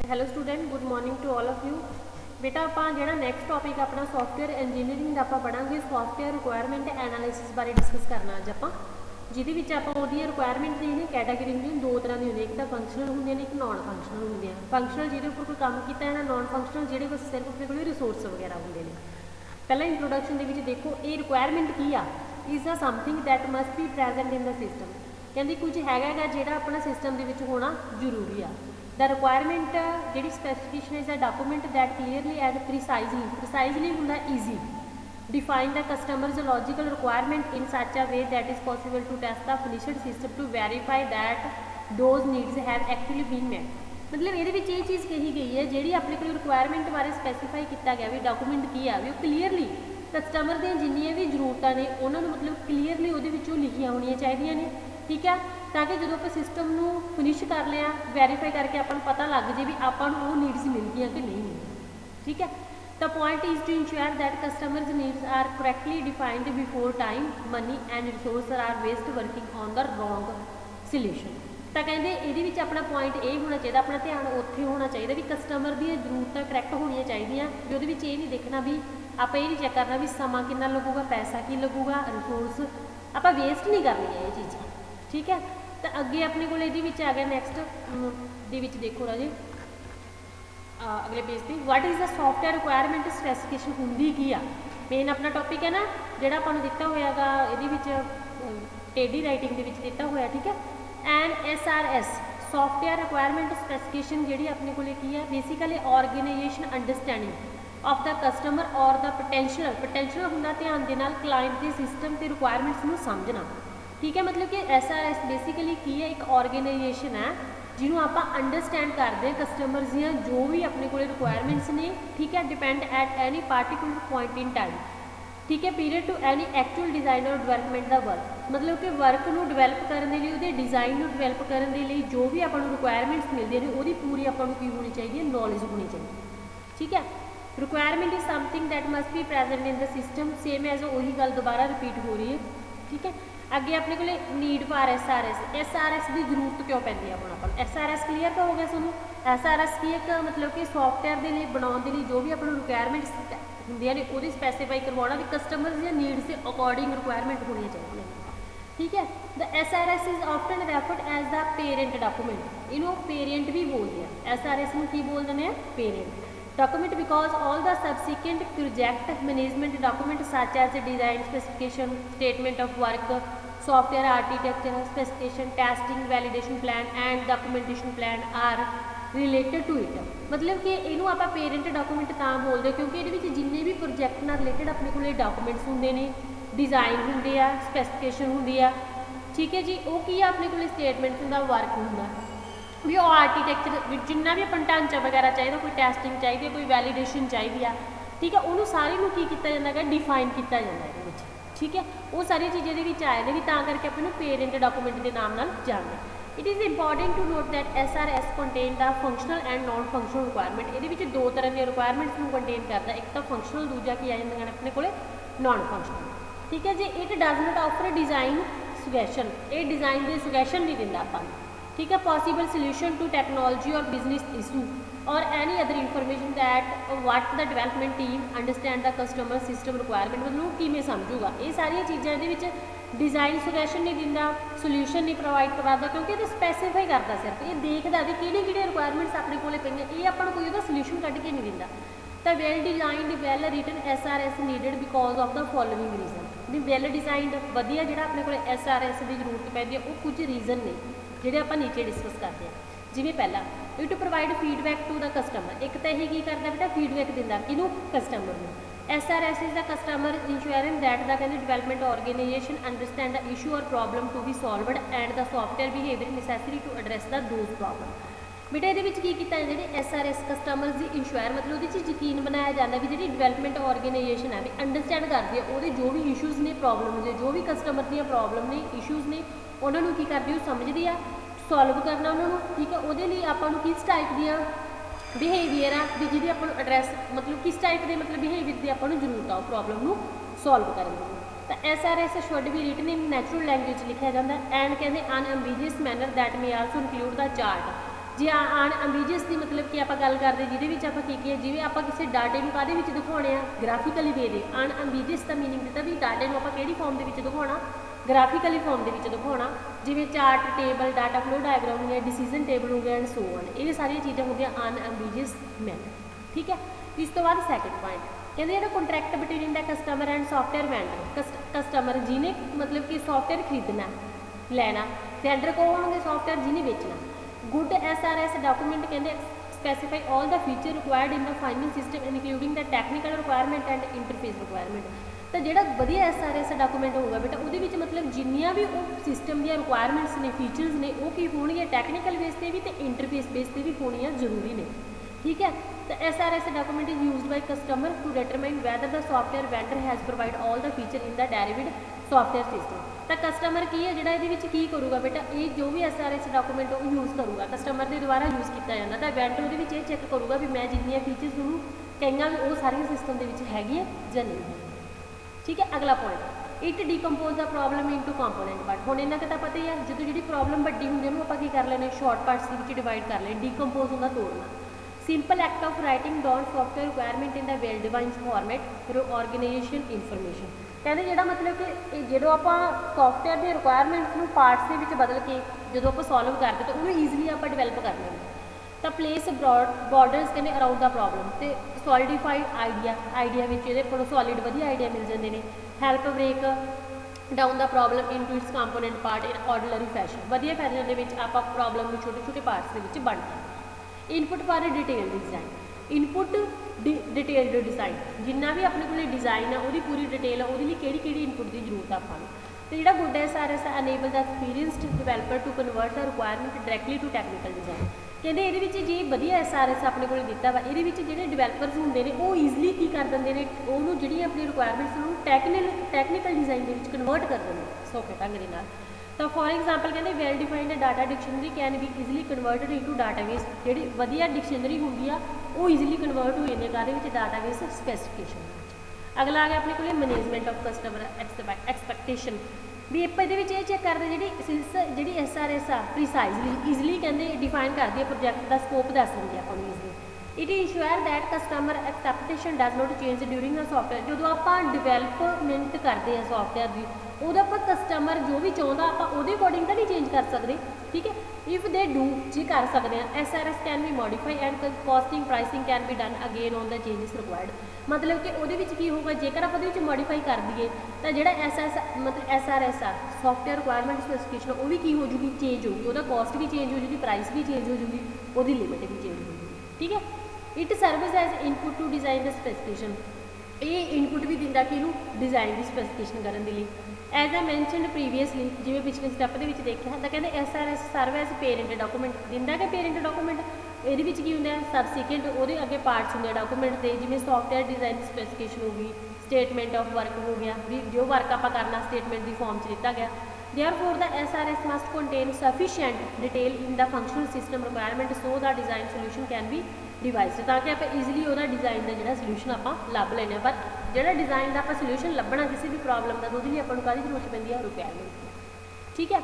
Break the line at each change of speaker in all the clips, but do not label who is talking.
Hello student good morning to all of you. बेटा आप जो नैक्सट टॉपिक अपना सॉफ्टवेयर इंजीनियरिंग का आप पढ़ांगे सॉफ्टवेयर रिक्वायरमेंट एनालिसिस बारे डिस्कस करना अज आप जिद आप रिक्वायरमेंट दी कैटागरी होंगी दो तरह की होंगी एक तो फंक्शनल होंगे एक नॉन फंक्शनल होंगे। फंक्शनल जिहदे उपर कोई काम किया है नॉन फंक्शनल जिहड़े बस सिर्फ अपने को रिसोर्स वगैरह होंगे ने। पहला इंट्रोडक्शन के देखो ये रिक्वायरमेंट की आ is a something that must be present in the system कहती कुछ हैगा जो अपना सिस्टम के होना जरूरी आ। The requirement ਜਿਹੜੀ specification is a document that clearly and precisely ਹੁੰਦਾ easy define the customer's logical requirement in such a way that is possible to test the finished system to verify that those needs have actually been met। मतलब ये चीज़ कही गई है जी अपने को requirement बारे specify किया गया भी डॉकूमेंट की है भी क्लीयरली कस्टमर दी जिन्नियां भी जरूरतां ने उन्होंने मतलब क्लीयरली वो लिखिया होनी चाहिए ने। ठीक है ताकि जो आप सिस्टम को फिनिश कर लिया वैरीफाई करके अपन पता लग जाए भी अपन वो नीड्स मिल गई कि नहीं मिल। ठीक है the point is to ensure that customers needs are correctly defined before time money and resource are waste working on the wrong solution. तो कहते ये अपना पॉइंट ये होना चाहिए अपना ध्यान उत्थे होना चाहिए भी कस्टमर दी जरूरतां करैक्ट होनी चाहिए भी वो ये नहीं देखना भी आप ये नहीं चेक करना भी समा कितना लगूगा पैसा की लगूगा रिसोर्स आप वेस्ट नहीं करनी है ये चीज़। ठीक है तो अगे अपने को आ गया नैक्सट देखो राजे अगले पेज पर what is the software requirement specification होंगी की आ मेन अपना टॉपिक है ना जोड़ा अपन दिता होगा ये टेढ़ी राइटिंग के दिता होया। ठीक है and SRS software requirement specification जी अपने को की है basically organisation understanding of the customer और द पोटेंशियल होंगे ध्यान के नाल क्लाइंट के सिस्टम के रिक्वायरमेंट्स को समझना। ठीक है मतलब कि SRS बेसिकली की है एक ऑर्गेनाइजेशन है जिन्होंने आप अंडरस्टैंड करते हैं कस्टमर्स दियाँ जो भी अपने को रिक्वायरमेंट्स ने। ठीक है depend at any particular point in time. ठीक है period to any actual design और डिवेलपमेंट का वर्क मतलब कि वर्क को डिवेलप करने लिए वो डिज़ाइन को डिवेलप करने लिए जो भी अपन रिक्वायरमेंट्स मिलते हैं वो पूरी अपन की होनी चाहिए नॉलेज होनी चाहिए। ठीक है requirement is something that must be present in the system same as वही गल दोबारा रिपीट हो रही है। ठीक है अगे अपने को नीड फॉर SRS की जरूरत क्यों पैंती है अपन SRS क्लीयर तो हो गया सुनो। SRS की एक मतलब कि सॉफ्टवेयर के लिए बनाने के लिए जो भी अपन रिक्वायरमेंट्स होंगे ने वो स्पैसीफाई करवाना भी कस्टमर या नीड्स के अकॉर्डिंग रिक्वायरमेंट होनी चाहिए। ठीक है the SRS is often referred as the parent document इनू पेरेंट भी बोलते हैं SRS में की बोलते हैं parent document because all the subsequent project management documents such as design specification statement of work software architecture specification testing validation plan and documentation plan are related to it। मतलब कि इनू आप पेरेंट डॉकूमेंट तां बोलते क्योंकि ये जिन्ने भी प्रोजेक्ट नाल रिलेटेड अपने को डॉकूमेंट्स होंगे ने डिज़ाइन होंगे आ स्पैसीफिकेशन होंगी आ। ठीक है जी वो की अपने को स्टेटमेंट होंगे वर्क होंगे भी वो आर्कीटैक्चर जिन्ना भी अपन ढांचा वगैरह चाहिए कोई टेस्टिंग चाहिए कोई वैलीडेशन चाहिए। ठीक है उन्होंने सारी की किया जाता है डिफाइन किया जाता है। ठीक है वो सारी चीज़ें ये आए भी करके अपने पेरेंट डॉकूमेंट के नाम जानना। It is important to note that SRS contain the functional and non functional requirement ये दो तरह के रिक्वायरमेंट्स को कंटेन करता है एक तो फंक्शनल दूजा की आ जाए अपने को नॉन फंक्शनल। ठीक है जी it does not offer design suggestion ये डिज़ाइन की सुगैशन नहीं दिता अपन। ठीक है पॉसिबल सोल्यूशन टू टेक्नोलॉजी और बिजनेस इशू और any other information that what the development team understand the customer system requirement मतलब किमें समझूगा ये सारिया चीज़ों के डिज़ाइन सुगैशन नहीं दिता सोल्यूशन नहीं प्रोवाइड करवाता क्योंकि ये स्पैसीफाई करता सिर्फ ये देखता भी कि रिक्वायरमेंट्स अपने को पे ये अपन कोई सोल्यूशन कढ़ के नहीं दिता। तो well designed well written SRS needed because of the following reason भी वैल डिजाइंड वधिया जो अपने को SRS की जरूरत पैंती है वो कुछ रीजन ने ਜਿਹੜੇ ਆਪਾਂ नीचे डिस्कस करते हैं। जिमें पहला it provide feedback to the customer एक तो यही करता बेटा फीडबैक दिंदा किनू कस्टमर को। SRS is the customer ensuring that the कहते development organization understand the issue और problem to be solved and the software behaviour necessary to address the those problem. बेटा ये जी SRS कस्टमर की इंश्योर मतलब वो यकीन बनाया जाता भी जी डिवेलपमेंट ऑर्गेनाइजेशन है भी अंडरस्टैंड करती है वो जो भी इशूज़ ने प्रॉब्लम ने जो भी कस्टमर दी प्रॉब्लम ने इशूज़ ने उन्होंने की करती है समझती है सॉल्व करना उन्होंने। ठीक है वो आपको किस टाइप द बिहेवियर आ भी जी आप एड्रैस मतलब किस टाइप के मतलब बिहेवियर की आपको जरूरत आ प्रॉब्लम को सॉल्व करने। तो SRS should be written in natural language लिखा जाता है एंड कहते unambiguous manner that may also include the chart जे अनएम्बीजियस की मतलब कि आप गल करते जिहदे आप की जिवें आप किसी डाटे को काहदे विच दिखाने ग्राफिकली वे दे अनएम्बीजियस का मीनिंग दिता भी डाटे को आप किहड़ी फॉर्म के दिखाना ग्राफिकली फॉर्म के दिखाना जिवें chart table data flow diagram हो गया डिसीजन टेबल हो गया एंड सो ऑन ये सारिया चीज़ां होंदियां अनएम्बीजियस मैथड ठीक है। इस तो बाद सैकेंड पॉइंट कहते जो contract between the customer and software vendor customer जिन्हें मतलब कि सॉफ्टवेयर खरीदना लेना वेंडर को होंगे सॉफ्टवेयर जिन्हें बेचना गुड SRS डॉक्यूमेंट कहते specify all the feature required in the final system including the technical requirement and interface requirement तो जो वधिया SRS डॉक्यूमेंट होगा बेटा वो मतलब जिन्नियां भी सिस्टम दी रिक्वायरमेंट्स ने फीचर्स ने वो की होनी टैक्नीकल बेस पर भी तो इंटरफेस बेस पर भी होनी जरूरी ने ठीक है। तो SRS document is used by customer to determine whether the software vendor has provide all the feature in the derived software system तो कस्टमर की है जिहड़ा इहदे की करूगा बेटा ये जो भी SRS डॉक्यूमेंट वो यूज़ करूगा कस्टमर के द्वारा यूज़ किया जाता तो वेंडर वो चेक करूगा भी मैं जिन्नियां फीचर्स उन्होंने कई भी वो सारिया सिस्टम के हैगी है या नहीं है ठीक है। अगला point it decompose the problem into component part हुण इन्ना तो पता ही है जो जी प्रॉब्लम वड्डी हुंदी है आप कर लेने शॉर्ट पार्ट्स के डिवाइड कर लें डिकंपोज होंदा तोड़ना simple act of writing down software requirement in the well defined format for organization information कहते जो मतलब कि जो आप सॉफ्टवेयर के रिक्वायरमेंट्स में पार्ट्स के बदल के जो आप सॉल्व करते तो उन्होंने ईजिली आप डिवेलप कर लेंगे तो प्लेस बॉर्डर्स कहते अराउंड द प्रॉब्लम तो सॉलिडिफाइड आइडिया सॉलिड वधिया आइडिया मिल जाते हैं help break down the problem into its component part in ordinary fashion वधिया फैशन के आप प्रॉब्लम को छोटे छोटे पार्ट्स के बन input for detail design input detailed design जिन्ना भी अपने को डिजाइन है वो पूरी डिटेल है वो कि इनपुट की जरूरत है अपन तो जो good SRS enable the experienced developer to convert the requirement directly to technical design कहते ये जी वधिया SRS अपने को दिता वा ये जो डिवेलपर्स होंगे ने वो ईजिली की कर देंगे ने उन्होंने जी अपनी रिक्वायरमेंट्स टैक्नीकल डिजाइन के कन्वर्ट कर देंगे सौखे ढंग के नाल तो फॉर एग्जाम्पल कहते well defined data dictionary can be easily converted into database जी वधिया डिक्शनरी होंगी आ वो ईजिली कन्वर्ट हो जाती है डाटाबेस स्पैसीफिकेशन। अगला आ गया अपने को मैनेजमेंट ऑफ कस्टमर एक्सपैक्टेशन भी आप ये चेक करते जी SRS आ प्रिसाइजली ईजिली कहते डिफाइन करती है प्रोजैक्ट का स्कोप दस देंगे आपको easily it ensure that customer expectation does not change during the software जो आप डिवेलपमेंट करते हैं सॉफ्टवेयर की वो आप कस्टमर जो भी चाहता आप अकॉर्डिंग तो नहीं चेंज कर सकते ठीक है। इफ दे डू जी कर सकते हैं SRS can be modify and costing pricing can be done again on the changes required मतलब कि वो होगा जेकर आप मॉडिफाई कर दिए तो जो SRS आ सॉफ्टवेयर रिक्वायरमेंट स्पैसीफिकेशन वो भी की हो जूगी चेंज होगी वो कॉस्ट भी चेंज हो जूगी प्राइस भी चेंज हो जूगी वो लिमिट भी चेंज होगी ठीक है। It service as input to design the specification ये इनपुट भी दिंदा कि डिजाइन की स्पैसीफिकेशन करने के लिए एज आई मैंशनड प्रीवियसली जिवें पिछले स्टैप के देखा तो कहते SRS serve as parent document दिंदा कि पेरेंट डॉक्यूमेंट ये की होंगे सबसीकेंट वो अगे पार्ट्स होंगे डॉक्यूमेंट के जिवें सॉफ्टवेयर डिजाइन स्पैसीफिकेशन होगी स्टेटमेंट ऑफ वर्क हो गया भी जो वर्क आप करना स्टेटमेंट की फॉर्म से दिता गया Therefore, the SRS must contain sufficient detail in the functional system requirement so the design solution can be devised ताकि आप ईजिली वो डिजाइन का जो सोल्यूशन आप लभ लेने पर जो डिजाइन का आप सोल्यूशन लभना किसी भी प्रॉब्लम का तो वो अपन का जरूरत पैंती है रिक्वायरमेंट ठीक है।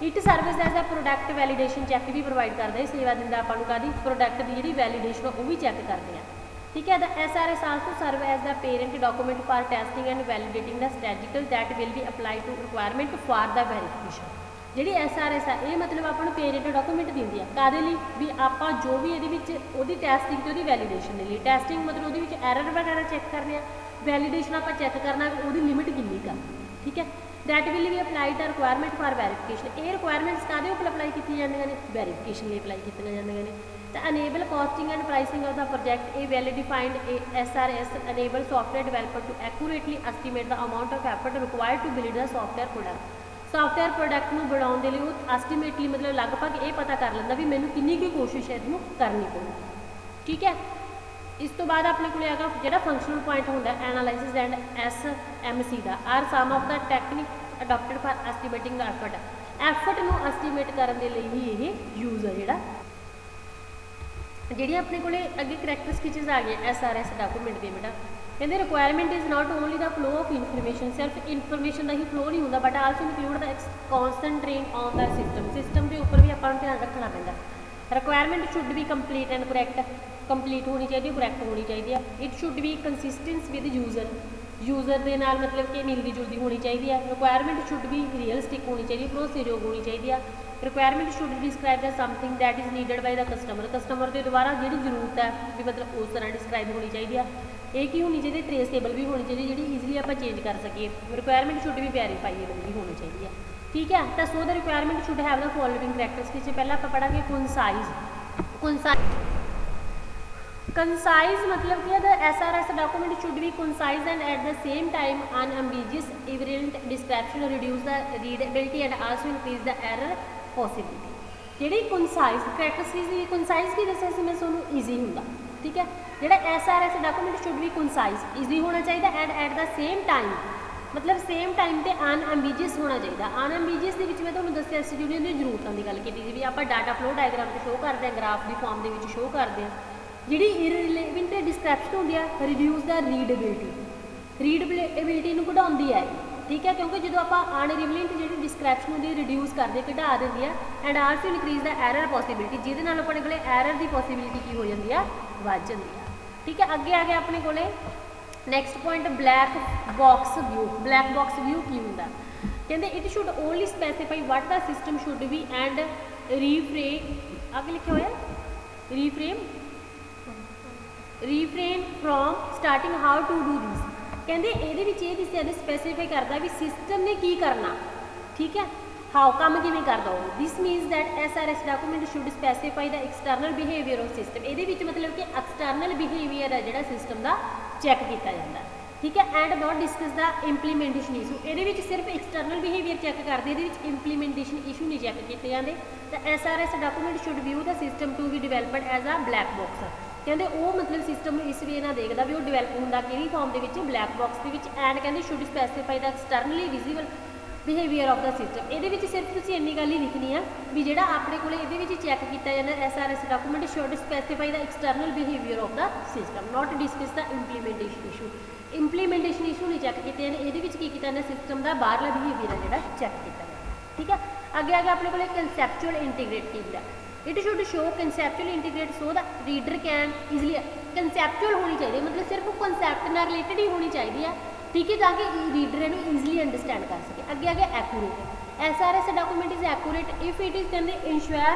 It service as a product validation check भी प्रोवाइड करता है सेवा दिंदा अपन का प्रोडक्ट की जी वैलीडेशन वो भी चैक करते हैं ठीक है। The SRS also serve as the parent document for testing and validating the statical that will be apply to requirement for the verification जी SRS है ये मतलब अपन पेरेंट डॉक्यूमेंट दिंदी है कादे लई भी आप जो भी ये टैसटिंग तो वैलीडेशन के लिए टैसटिंग मतलब वो एरर वगैरह चैक करने वैलीडेशन आप चैक करना वो लिमिट किन्नी का ठीक है। That will be apply the requirement for verification ये रिक्वायरमेंट्स कादे उपर अप्लाई की जांदियां ने वेरीफिकेशन लिए अप्लाई की जांदियां ने तो enable costing and pricing of the project a well defined SRS enable software developer to accurately estimate the amount of effort required to build the software product को बनाने लिए एस्टीमेटली मतलब लगभग ये पता कर लेंदा भी मैंने किन्नी की कोशिश है इसमें करनी पड़ेगी ठीक है। इस तो बाद अपने को आगा जो फंक्शनल पॉइंट होंगे एनालाइसिस एंड SMC का are some of the technique adopted for estimating the effort को एस्टीमेट करने के लिए ही ये यूज़ है जोड़ा जी अपने को अगे करैक्टर स्किचेस आ गए SRS डॉक्यूमेंट के बेटा कहते requirement is not only the flow of information सिर्फ इनफॉर्मेशन का ही फ्लो नहीं होंगे but also include the concentrate on the system के उपर भी अपन ध्यान रखना पैंदा requirement should be complete and correct, complete होनी चाहिए, करैक्ट होनी चाहिए। It should be consistence with user के नाल मतलब कि मिलती जुलती होनी चाहिए है। रिक्वायरमेंट शुड बी रियलिस्टिक होनी चाहिए, भरोसेयोग होनी चाहिए है। Requirement should describe the something that is needed by the customer के द्वारा जी जरूरत है भी मतलब उस तरह डिस्क्राइब होनी चाहिए है। ये की होनी चाहिए, ट्रेसेबल भी होनी चाहिए जी ईजिली आप चेंज कर सकिए। रिक्वायरमेंट शुड भी वेरीफाइएबल भी होनी चाहिए, ठीक है। तो so the requirement should have the following characteristics. पहले आप पढ़ांगे कंसाइज मतलब क्या the SRS document should be concise and at the same time unambiguous evident description reduce the readability and also increase the error possibility. जी concise characteristics concise की दसा मैं Sonu easy होंगे, ठीक है। जो SRS document should be concise easy होना चाहिए and at the same time मतलब सेम टाइम तो अनएम्बिजियस होना चाहिए। अनएम्बिजियस के मैं तुम्हें दसिया जिन्होंने जरूरतों की गल की भी आप डाटा फ्लो डायग्राम शो करते हैं, ग्राफ की फॉर्म के शो करते हैं। जी इररिलेवेंट डिस्क्रिप्शन होंगी है रिड्यूस द रीडेबिलिटी घटाती है, ठीक है, क्योंकि जो आप अनरिलेवेंट जी डिस्क्रिप्शन होंगी रिड्यूस करते घटा देती है and also increase the error possibility जिहदे नाल अपने कोले एरर की पॉसिबिलिटी की हो जाती है वध जाती है, ठीक है। अगे आ गया अपने कोले next point black box view. Black box view की होंगे कहते it should only specify what the system should be and reframe आगे लिखा हुआ refrain from starting how to do this. कहते ये दसिया स्पैसीफाई करता भी सिस्टम ने की करना, ठीक है, हाउ काम किमें करता हो। This means that SRS document should specify the external behaviour of system. ये मतलब कि एक्सटर्नल बिहेवियर है जो सिस्टम का चैक किया जाता है, ठीक है, and not discuss the implementation issue. ये सिर्फ एक्सटर्नल बिहेवियर चैक करते हैं, इंप्लीमेंटेशन इशू नहीं चैक किए जाते। तो SRS document should view the system to be developed as a black box. कहते वो मतलब सिस्टम इस वे ना देखता भी वो डिवेलप होंगे कि फॉर्म के ब्लैक बॉक्स के एंड कहते should specify the externally visible behaviour of the system. ये सिर्फ तुम इन्नी गल ही लिखनी है भी जो अपने को चैक किया जाता SRS document should specify the external behaviour of the system, not discuss the implementation issue. Implementation issue नहीं चैक किए जाते, ये किया सिस्टम का बाहरला बिहेवियर है जो चैक किया जाता, ठीक है। आगे आगे अपने को कंसैप्चुअल इंटीग्रेटिव है। It should show conceptual integrate so the reader can easily conceptual होनी चाहिए, मतलब सिर्फ कंसैप्ट नाल रिलेटेड ही होनी चाहिए है, ठीक है, ताकि रीडर इन्हू ईजिली अंडरस्टैंड कर सके। अगे आगे accurate SRS document is accurate if it is कहते इंश्योर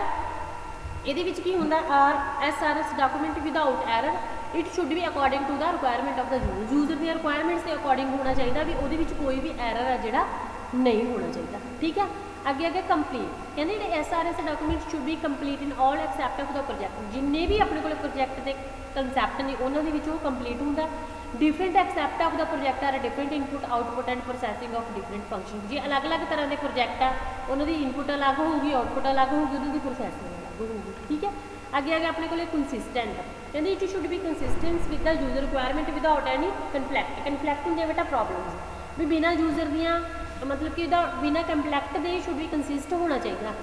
ये की होंगे SRS document without error. It should be according to the requirement of the user the requirements के अकॉर्डिंग होना चाहिए भी वो कोई भी एरर है जोड़ा नहीं होना चाहिए, ठीक है। अगे आगे कंप्लीट कहते SRS document should be complete in all accept of the project. जिन्ने भी अपने को प्रोजैक्ट के कंसैप्ट ने उन्होंने कंप्लीट होंगे। Different aspect of the project are different input output and processing of different function. जी अलग अलग तरह के प्रोजैक्ट है उन्होंने इनपुट अलग होगी, आउटपुट अलग होगी, उन्होंने प्रोसैसिंग अलग होगी, ठीक है। अगे आगे अपने को कंसिस्टेंट कहते it should be consistence with the user requirement without any conflict. Conflict होंगे बेटा प्रॉब्लम भी बिना यूजर दियाँ मतलब कि बिना कंप्लैक्ट दे शुड भी कंसिस्ट होना चाहिए।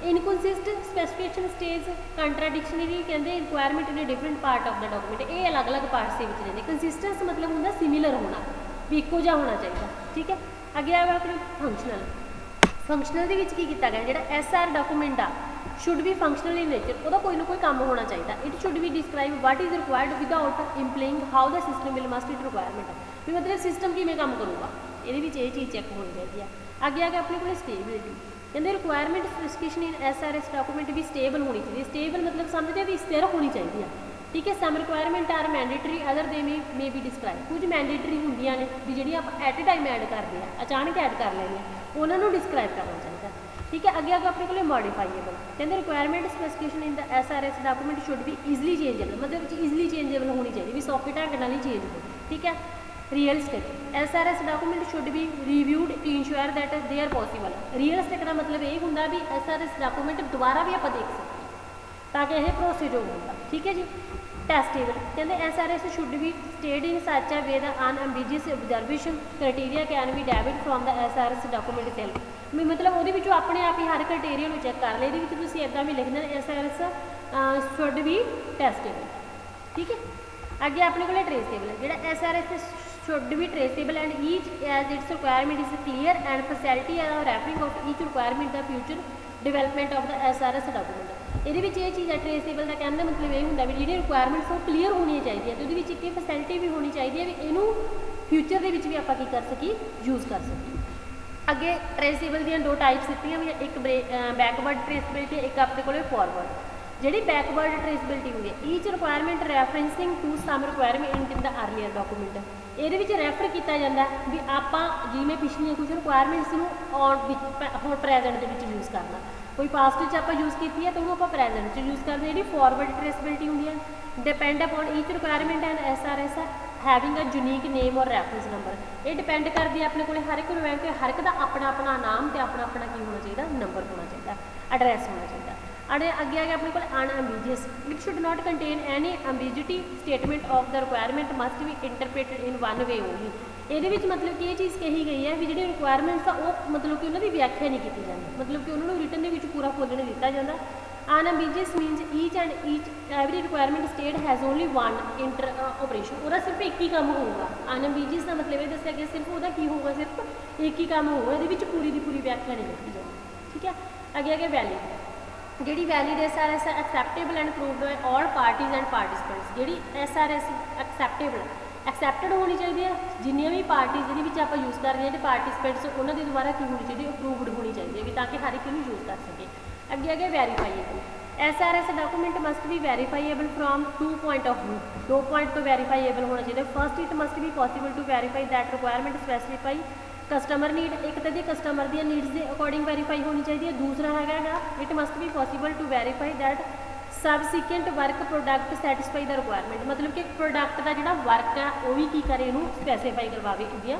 इनकनसिस्ट स्पैसीफिकेशन स्टेज कंट्राडिक्शनरी कहते requirement in different part of the document. ये अलग अलग पार्ट्स के रहते। कंसिस्टेंस मतलब होंगे सिमिलर होना भी एको जहा होना चाहिए, ठीक है। अगे आगे अपने फंक्शनल के किया गया जो SR डॉक्यूमेंट आ should be functional in nature, वो कोई ना कोई काम होना चाहिए। It should be describe what is required without implying how the system will must it requirement भी मतलब सिस्टम किमें काम करूँगा, ये चीज़ चैक होनी चाहिए। आगे आगे अपने को स्टेबिलिटी कहते रिक्वायरमेंट स्पेसिफिकेशन इन SRS डॉक्यूमेंट भी स्टेबल होनी चाहिए। स्टेबल मतलब समझते भी स्थिर होनी चाहिए, ठीक है। Some requirement are mandatory other they may be describe. कुछ मैंडेटरी होंगे ने भी जी आप एट ए टाइम ऐड करते हैं, अचानक ऐड कर लेंगे, उन्होंने डिस्क्राइब करना चाहिए, ठीक है। अगे आगे अपने को मॉडिफाइएबल कहते requirement specification in the SRS document should भी ईजिली चेंजेबल, मतलब ईजिली चेंजेबल होनी चाहिए भी सौखे ढंग नाल ही चेंज हो, ठीक है। Realistic SRS document should be reviewed to ensure that they are possible. Realistic का मतलब ये होंगे भी SRS डॉक्यूमेंट दोबारा भी आप देख सकते ताकि यह भरोसेयोग होगा, ठीक है जी। टेस्टेबल कहते SRS should B stayed in such a way the unambiguous observation criteria can be debit from the SRS document self भी मतलब वो अपने आप ही हर क्राइटेरिया चैक कर ले तुम इदा भी लिखना SRS शुड बी टेस्टेबल, ठीक है। अगे अपने को ट्रेसेबल जो SRS should be traceable and each as its requirement is clear and facility referring of each requirement the future development of the SRS document. ਇਹਦੇ ਵਿੱਚ ਇਹ ਚੀਜ਼ ਹੈ ਟ੍ਰੇਸੇਬਲ ਦਾ ਕਹਿਣ ਦਾ ਮਤਲਬ ਇਹ ਹੁੰਦਾ ਵੀ ਜਿਹੜੀ ਰਿਕੁਆਇਰਮੈਂਟਸ ਉਹ ਕਲੀਅਰ ਹੋਣੀਆਂ ਚਾਹੀਦੀਆਂ ਤੇ ਉਹਦੇ ਵਿੱਚ ਇੱਕ ਇਹ ਫੈਸਿਲਿਟੀ ਵੀ ਹੋਣੀ ਚਾਹੀਦੀ ਹੈ ਵੀ ਇਹਨੂੰ ਫਿਊਚਰ ਦੇ ਵਿੱਚ ਵੀ ਆਪਾਂ ਕੀ ਕਰ ਸਕੀਏ, ਯੂਜ਼ ਕਰ ਸਕੀਏ। ਅੱਗੇ ਟ੍ਰੇਸੇਬਲ ਦੀਆਂ ਦੋ ਟਾਈਪਸ ਦਿੱਤੀਆਂ ਵੀ, ਇੱਕ ਬੈਕਵਰਡ ਟ੍ਰੇਸੇਬਿਲਿਟੀ, ਇੱਕ ਆਪਣੇ ਕੋਲ ਫਾਰਵਰਡ। ਜਿਹੜੀ ਬੈਕਵਰਡ ਟ੍ਰੇਸੇਬਿਲਿਟੀ ਹੁੰਦੀ ਹੈ, each requirement referencing to some requirement in the earlier document. ਇਹਦੇ ਵਿੱਚ ਰੈਫਰ ਕੀਤਾ ਜਾਂਦਾ ਵੀ ਆਪਾਂ ਜਿਵੇਂ ਪਿਛਲੀਆਂ ਕੁਝ ਰਿਕੁਆਇਰਮੈਂਟਸ ਨੂੰ ਹੁਣ ਪ੍ਰੈਜ਼ੈਂਟ ਦੇ ਵਿੱਚ ਯੂਜ਼ ਕਰਨਾ, ਕੋਈ ਪਾਸਟ 'ਚ ਆਪਾਂ ਯੂਜ਼ ਕੀਤੀ ਹੈ ਤਾਂ ਉਹਨੂੰ ਆਪਾਂ ਪ੍ਰੈਜ਼ੈਂਟ 'ਚ ਯੂਜ਼ ਕਰਦੇ। ਜਿਹੜੀ ਫਾਰਵਰਡ ਟ੍ਰੇਸੇਬਿਲਿਟੀ ਹੁੰਦੀ ਹੈ, depend upon each requirement and SRS having a unique name or reference number. ਇਹ ਡਿਪੈਂਡ ਕਰਦੀ ਹੈ ਆਪਣੇ ਕੋਲ ਹਰ ਇੱਕ ਰਿਕੁਆਇਰਮੈਂਟ, ਹਰ ਇੱਕ ਦਾ ਆਪਣਾ ਆਪਣਾ ਨਾਮ ਤੇ ਆਪਣਾ ਆਪਣਾ ਕੀ ਹੋਣਾ ਚਾਹੀਦਾ, ਨੰਬਰ ਹੋਣਾ ਚਾਹੀਦਾ, ਐਡਰੈਸ ਹੋਣਾ ਚਾਹੀਦਾ। ਅੱਗੇ ਆ ਗਿਆ ਆਪਣੇ ਕੋਲ unambiguous, it should not contain any ambiguity, statement of the requirement must be interpreted in one way only. ਇਹਦੇ ਵਿੱਚ ਮਤਲਬ ਕਿ ਇਹ ਚੀਜ਼ ਕਹੀ ਗਈ ਹੈ ਵੀ ਜਿਹੜੀ ਰਿਕੁਆਇਰਮੈਂਟਸ ਆ ਉਹ ਮਤਲਬ ਕਿ ਉਹਨਾਂ ਦੀ ਵਿਆਖਿਆ ਨਹੀਂ ਕੀਤੀ ਜਾਂਦੀ, ਮਤਲਬ ਕਿ ਉਹਨਾਂ ਨੂੰ ਰਿਟਨ ਦੇ ਵਿੱਚ ਪੂਰਾ ਫੁੱਲ ਨਹੀਂ ਦਿੱਤਾ ਜਾਂਦਾ। Unambiguous means each and every requirement state has only one operation, ਉਹਦਾ ਸਿਰਫ ਇੱਕ ਹੀ ਕੰਮ ਹੋਊਗਾ। ਅਨਐਂਬੀਗੀਅਸ ਦਾ ਮਤਲਬ ਇਹ ਦੱਸਿਆ ਗਿਆ ਸਿਰਫ ਉਹਦਾ ਕੀ ਹੋਊਗਾ, ਸਿਰਫ ਇੱਕ ਹੀ ਕੰਮ ਹੋਊਗਾ, ਇਹਦੇ ਵਿੱਚ ਪੂਰੀ ਦੀ ਪੂਰੀ ਵਿਆਖਿਆ ਨਹੀਂ ਦਿੱਤੀ ਜਾਂਦੀ। ਠੀਕ ਹੈ, ਅੱਗੇ ਵੈਲਿਡ, ਜਿਹੜੀ valid SRS acceptable and approved by all parties and participants. ਜਿਹੜੀ SRS ਐਕਸੈਪਟੇਬਲ ਐਕਸੈਪਟਡ ਹੋਣੀ ਚਾਹੀਦੀ ਹੈ, ਜਿੰਨੀਆਂ ਵੀ ਪਾਰਟੀਜ਼ ਜਿਹਦੇ ਵਿੱਚ ਆਪਾਂ ਯੂਜ਼ ਕਰ ਰਹੇ ਹਾਂ ਤੇ ਪਾਰਟਿਸਿਪੈਂਟਸ ਉਹਨਾਂ ਦੇ ਦੁਆਰਾ ਕੀ ਹੋਣੀ ਚਾਹੀਦੀ ਹੈ, ਅਪਰੂਵਡ ਹੋਣੀ ਚਾਹੀਦੀ ਹੈ ਵੀ ਤਾਂ ਕਿ ਹਰ ਇੱਕ ਨੂੰ ਯੂਜ਼ ਕਰ ਸਕੇ। ਅੱਗੇ verifiable, SRS document must be verifiable from 2 point of view, 2 point ਤੋਂ ਵੈਰੀਫਾਈਏਬਲ ਹੋਣਾ ਚਾਹੀਦਾ। First it must be possible to verify that requirement specify customer need, ਇੱਕ ਤਾਂ ਦੀ ਕਸਟਮਰ ਦੀਆਂ ਨੀਡਸ ਦੇ ਅਕੋਰਡਿੰਗ ਵੈਰੀਫਾਈ ਹੋਣੀ ਚਾਹੀਦੀ ਹੈ। ਦੂਸਰਾ ਹੈਗਾ it must be possible to verify that subsequent work product satisfy the requirement, ਮਤਲਬ ਕਿ ਪ੍ਰੋਡਕਟ ਦਾ ਜਿਹੜਾ ਵਰਕ ਹੈ ਉਹ ਵੀ ਕੀ ਕਰੇ, ਇਹਨੂੰ ਸਪੈਸੀਫਾਈ ਕਰਵਾਵੇ ਇਹਦੀਆਂ